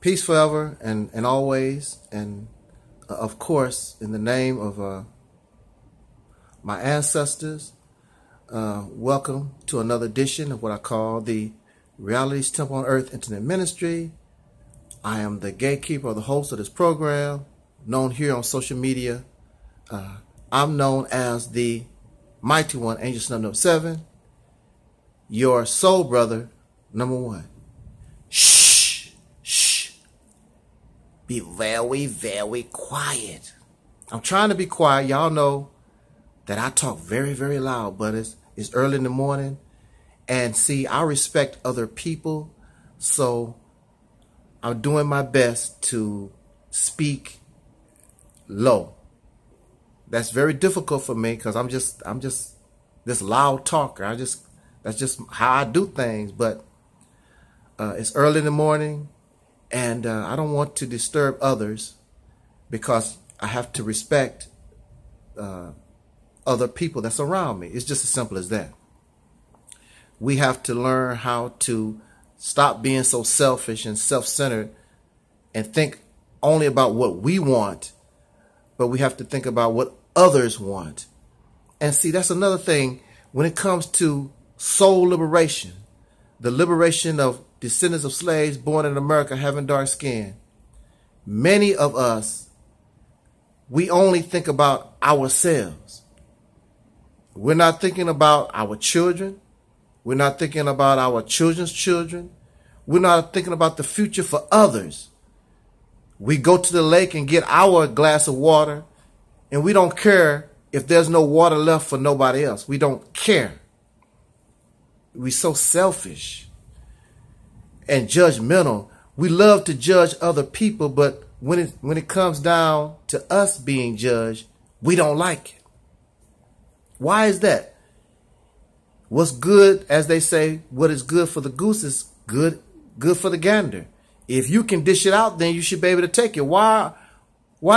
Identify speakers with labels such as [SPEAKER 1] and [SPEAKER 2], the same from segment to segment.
[SPEAKER 1] Peace forever and always. And of course, in the name of my ancestors, welcome to another edition of what I call the Reality's Temple on Earth Internet Ministry. I am the gatekeeper, or the host of this program, known here on social media. I'm known as the Mighty One, Angel Snub Number 7, your soul brother, number 1. Shh, shh. Be very, very quiet. I'm trying to be quiet. Y'all know that I talk very, very loud, but it's early in the morning. And see, I respect other people, so I'm doing my best to speak low. That's very difficult for me because I'm just this loud talker. That's just how I do things. But it's early in the morning, and I don't want to disturb others because I have to respect other people that's around me. It's just as simple as that. We have to learn how to stop being so selfish and self-centered and think only about what we want, but we have to think about what others want. And see, that's another thing when it comes to soul liberation, the liberation of descendants of slaves born in America having dark skin. Many of us, we only think about ourselves. We're not thinking about our children. We're not thinking about our children's children. We're not thinking about the future for others. We go to the lake and get our glass of water, and we don't care if there's no water left for nobody else. We don't care. We're so selfish and judgmental. We love to judge other people, but when it comes down to us being judged, we don't like it. Why is that? What's good, as they say, what is good for the goose is good for the gander. If you can dish it out, then you should be able to take it. Why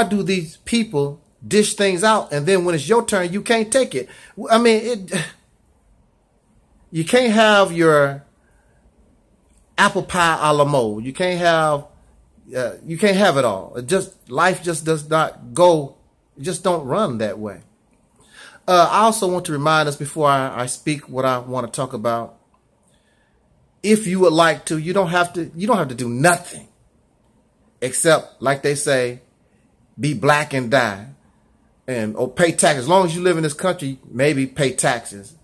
[SPEAKER 1] do these people dish things out, and then when it's your turn, you can't take it? I mean, you can't have your apple pie a la mode. You can't have it all. Life just does not go. It just don't run that way. I also want to remind us before I speak what I want to talk about. If you would like to, you don't have to do nothing except, like they say, be black and die, or pay taxes. As long as you live in this country, maybe pay taxes.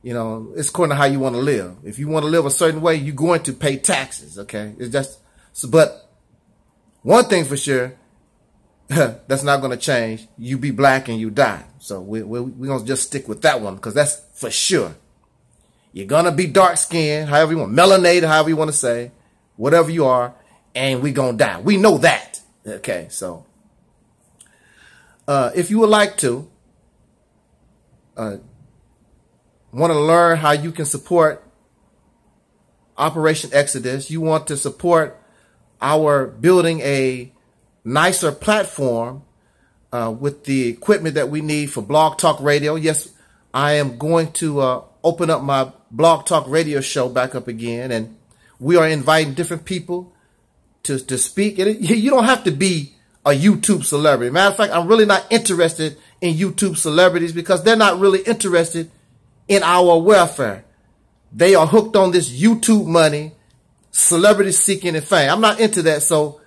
[SPEAKER 1] You know, it's according to how you want to live. If you want to live a certain way, you're going to pay taxes. Okay, it's just. But one thing for sure, that's not going to change. You be black and you die. So we're going to just stick with that one because that's for sure. You're going to be dark-skinned, however you want, melanated, however you want to say, whatever you are, and we're going to die. We know that. Okay, so if you would like to want to learn how you can support Operation Exodus, you want to support our building a nicer platform with the equipment that we need for Blog Talk Radio. Yes, I am going to open up my Blog Talk Radio show back up again, and we are inviting different people to speak. And you don't have to be a YouTube celebrity. Matter of fact, I'm really not interested in YouTube celebrities because they're not really interested in our welfare. They are hooked on this YouTube money, celebrity seeking and fame. I'm not into that, so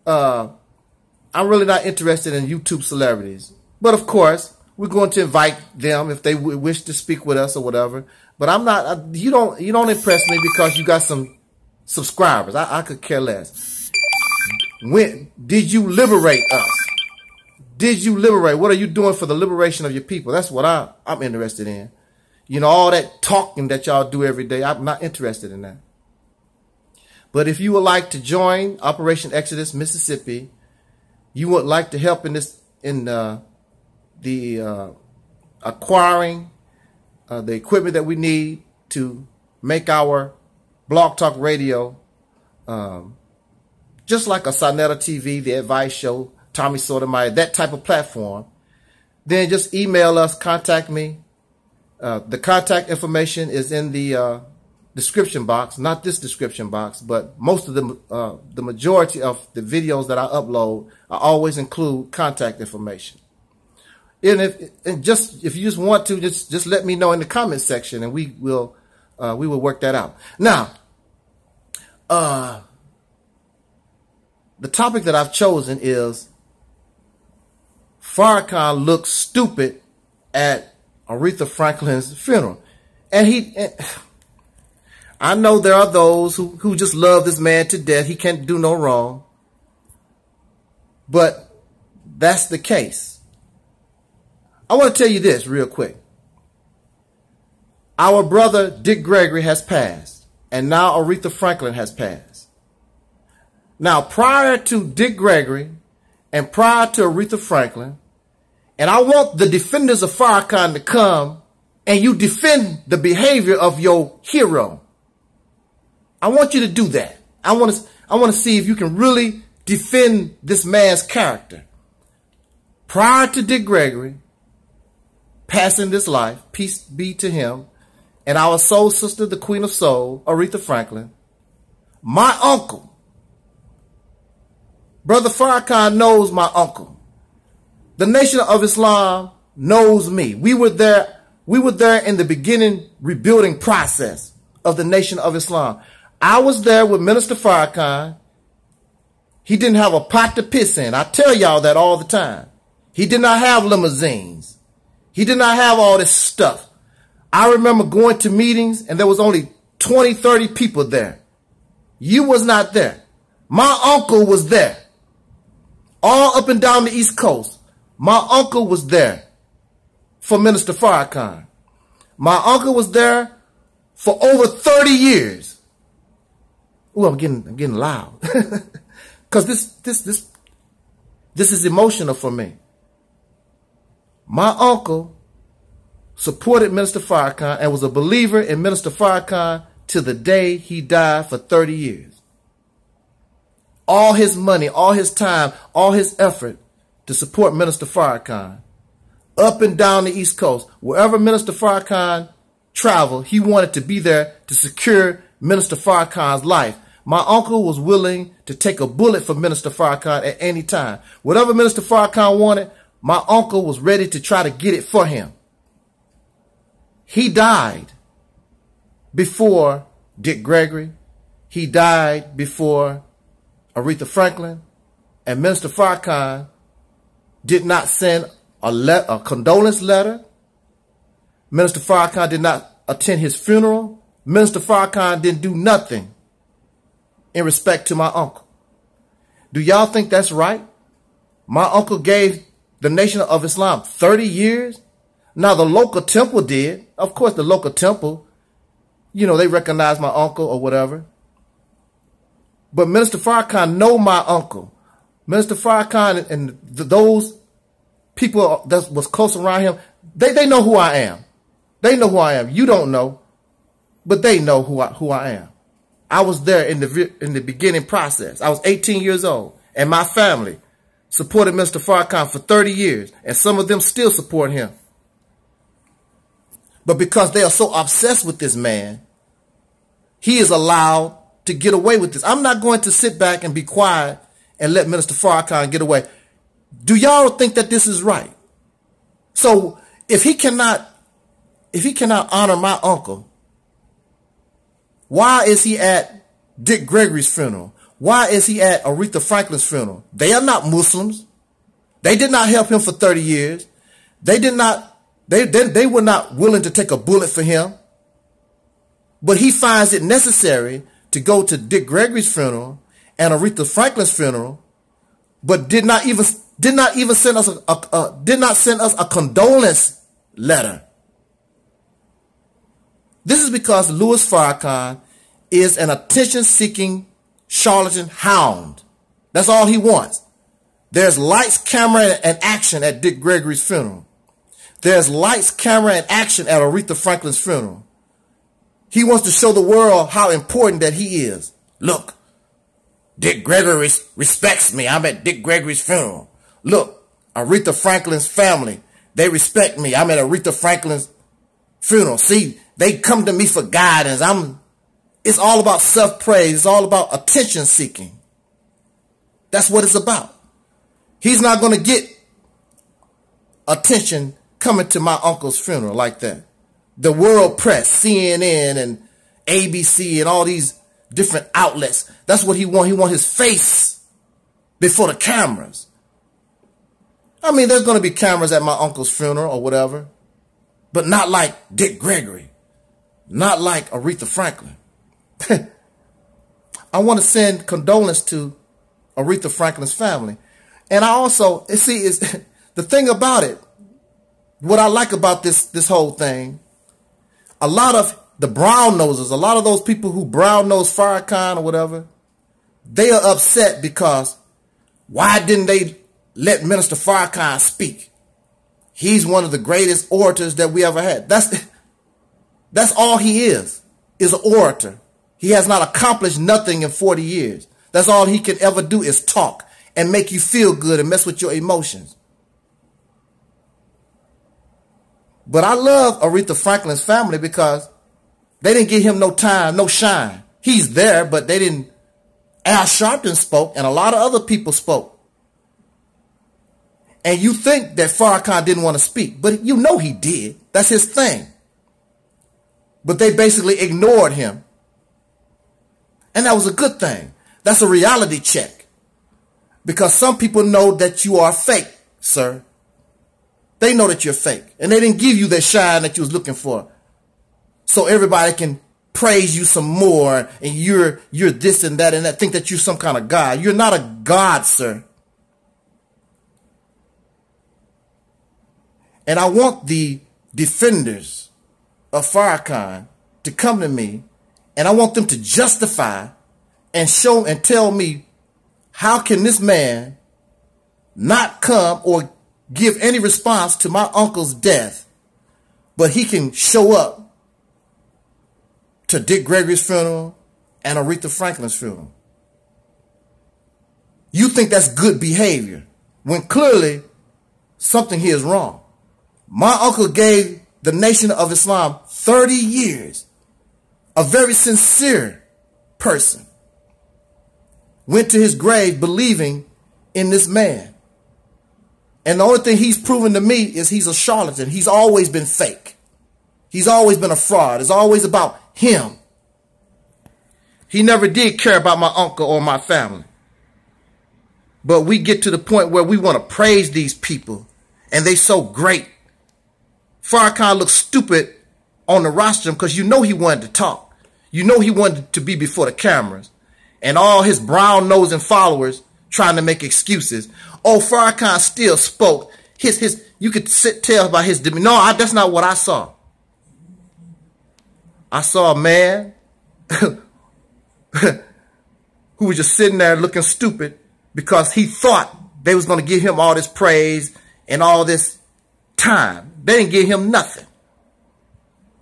[SPEAKER 1] I'm really not interested in YouTube celebrities. But of course, we're going to invite them if they wish to speak with us or whatever. But I'm not. You don't impress me because you got some subscribers. I could care less. When did you liberate us? Did you liberate? What are you doing for the liberation of your people? That's what I'm interested in. You know, all that talking that y'all do every day, I'm not interested in that. But if you would like to join Operation Exodus Mississippi, you would like to help in this, the acquiring the equipment that we need to make our Blog Talk Radio just like a Sonetta TV, The Advice Show, Tommy Sotomayor, that type of platform, then just email us, contact me. The contact information is in the description box, not this description box, but most of the majority of the videos that I upload, I always include contact information. And if you just want to, just let me know in the comment section, and we will work that out. Now, the topic that I've chosen is Farrakhan looked stupid at Aretha Franklin's funeral. And I know there are those who just love this man to death. He can't do no wrong. But that's the case. I want to tell you this real quick. Our brother Dick Gregory has passed, and now Aretha Franklin has passed. Now, prior to Dick Gregory and prior to Aretha Franklin, and I want the defenders of Farrakhan to come and you defend the behavior of your hero. I want you to do that. I want to see if you can really defend this man's character. Prior to Dick Gregory passing this life, peace be to him, and our soul sister, the Queen of Soul, Aretha Franklin, my uncle, Brother Farrakhan knows my uncle. The Nation of Islam knows me. We were there in the beginning rebuilding process of the Nation of Islam. I was there with Minister Farrakhan. He didn't have a pot to piss in. I tell y'all that all the time. He did not have limousines. He did not have all this stuff. I remember going to meetings and there was only 20, 30 people there. You was not there. My uncle was there. All up and down the East Coast. My uncle was there for Minister Farrakhan. My uncle was there for over 30 years. Ooh, I'm getting loud. Because this is emotional for me. My uncle supported Minister Farrakhan and was a believer in Minister Farrakhan till the day he died for 30 years. All his money, all his time, all his effort to support Minister Farrakhan. Up and down the East Coast. Wherever Minister Farrakhan traveled, he wanted to be there to secure Minister Farrakhan's life. My uncle was willing to take a bullet for Minister Farrakhan at any time. Whatever Minister Farrakhan wanted, my uncle was ready to try to get it for him. He died before Dick Gregory. He died before Aretha Franklin. And Minister Farrakhan did not send a condolence letter. Minister Farrakhan did not attend his funeral. Minister Farrakhan didn't do nothing in respect to my uncle. Do y'all think that's right? My uncle gave the Nation of Islam 30 years. Now the local temple did. Of course, the local temple, you know, they recognized my uncle or whatever. But Minister Farrakhan know my uncle. Minister Farrakhan and those people that was close around him, they know who I am. They know who I am. You don't know, but they know who I am. I was there in the beginning process. I was 18 years old, and my family supported Mr. Farrakhan for 30 years, and some of them still support him. But because they are so obsessed with this man, he is allowed to get away with this. I'm not going to sit back and be quiet and let Minister Farrakhan get away. Do y'all think that this is right? So if he cannot honor my uncle, why is he at Dick Gregory's funeral? Why is he at Aretha Franklin's funeral? They are not Muslims. They did not help him for 30 years. They were not willing to take a bullet for him. But he finds it necessary to go to Dick Gregory's funeral and Aretha Franklin's funeral, but did not send us a condolence letter. This is because Louis Farrakhan is an attention-seeking charlatan hound. That's all he wants. There's lights, camera, and action at Dick Gregory's funeral. There's lights, camera, and action at Aretha Franklin's funeral. He wants to show the world how important that he is. Look, Dick Gregory respects me. I'm at Dick Gregory's funeral. Look, Aretha Franklin's family, they respect me. I'm at Aretha Franklin's funeral. See, they come to me for guidance. It's all about self-praise. It's all about attention seeking. That's what it's about. He's not going to get attention coming to my uncle's funeral like that. The world press, CNN and ABC and all these different outlets. That's what he wants. He wants his face before the cameras. I mean, there's going to be cameras at my uncle's funeral or whatever, but not like Dick Gregory, not like Aretha Franklin. I want to send condolence to Aretha Franklin's family. And I also, see, is the thing about it, what I like about this whole thing, a lot of the brown nosers, a lot of those people who brown nose Farrakhan or whatever, they are upset because why didn't they let Minister Farrakhan speak? He's one of the greatest orators that we ever had. That's all he is an orator. He has not accomplished nothing in 40 years. That's all he can ever do is talk and make you feel good and mess with your emotions. But I love Aretha Franklin's family because they didn't give him no time, no shine. He's there, but they didn't. Al Sharpton spoke and a lot of other people spoke. And you think that Farrakhan didn't want to speak, but you know he did. That's his thing. But they basically ignored him. And that was a good thing. That's a reality check. Because some people know that you are fake, sir. They know that you're fake. And they didn't give you that shine that you was looking for. So everybody can praise you some more and you're this and that and that. Think that you're some kind of God. You're not a God, sir. And I want the defenders of Farrakhan to come to me, and I want them to justify and show and tell me, how can this man not come or give any response to my uncle's death, but he can show up to Dick Gregory's funeral and Aretha Franklin's funeral? You think that's good behavior when clearly something here is wrong. My uncle gave the Nation of Islam 30 years. A very sincere person. Went to his grave believing in this man. And the only thing he's proven to me is he's a charlatan. He's always been fake. He's always been a fraud. It's always about him. He never did care about my uncle or my family. But we get to the point where we want to praise these people and they so great. Farrakhan looks stupid on the rostrum because you know he wanted to talk. You know he wanted to be before the cameras. And all his brown-nosing followers trying to make excuses. Oh, Farrakhan still spoke. You could tell by his demeanor. No, that's not what I saw. I saw a man who was just sitting there looking stupid because he thought they was going to give him all this praise and all this time. They didn't give him nothing.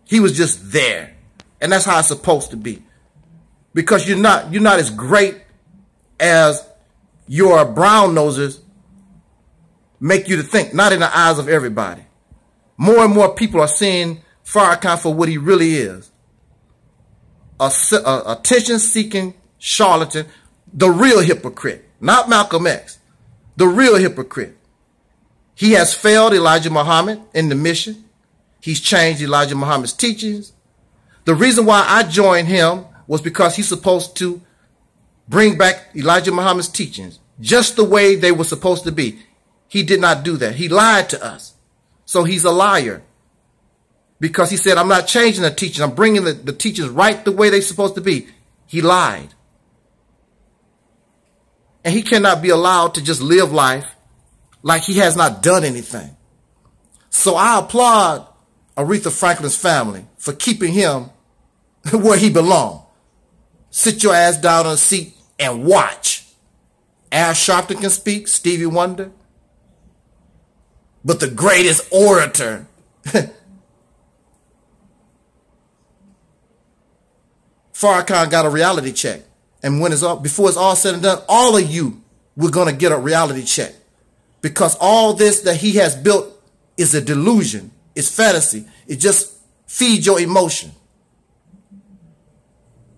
[SPEAKER 1] He was just there. And that's how it's supposed to be. Because you're not as great as your brown noses make you to think. Not in the eyes of everybody. More and more people are seeing Farrakhan for what he really is. A attention-seeking charlatan. The real hypocrite. Not Malcolm X. The real hypocrite. He has failed Elijah Muhammad in the mission. He's changed Elijah Muhammad's teachings. The reason why I joined him was because he's supposed to bring back Elijah Muhammad's teachings just the way they were supposed to be. He did not do that. He lied to us. So he's a liar. Because he said, I'm not changing the teachings. I'm bringing the teachings right the way they're supposed to be. He lied. And he cannot be allowed to just live life like he has not done anything. So I applaud Aretha Franklin's family for keeping him where he belongs. Sit your ass down on a seat and watch. Al Sharpton can speak, Stevie Wonder. But the greatest orator, Farrakhan got a reality check. And when before it's all said and done, all of you were going to get a reality check. Because all this that he has built is a delusion. It's fantasy. It just feeds your emotion.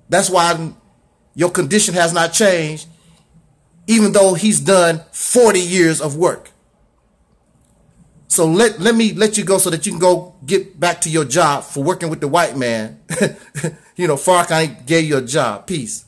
[SPEAKER 1] That's why your condition has not changed, even though he's done 40 years of work. So let me let you go so that you can go get back to your job for working with the white man. You know, Farrakhan gave you a job. Peace.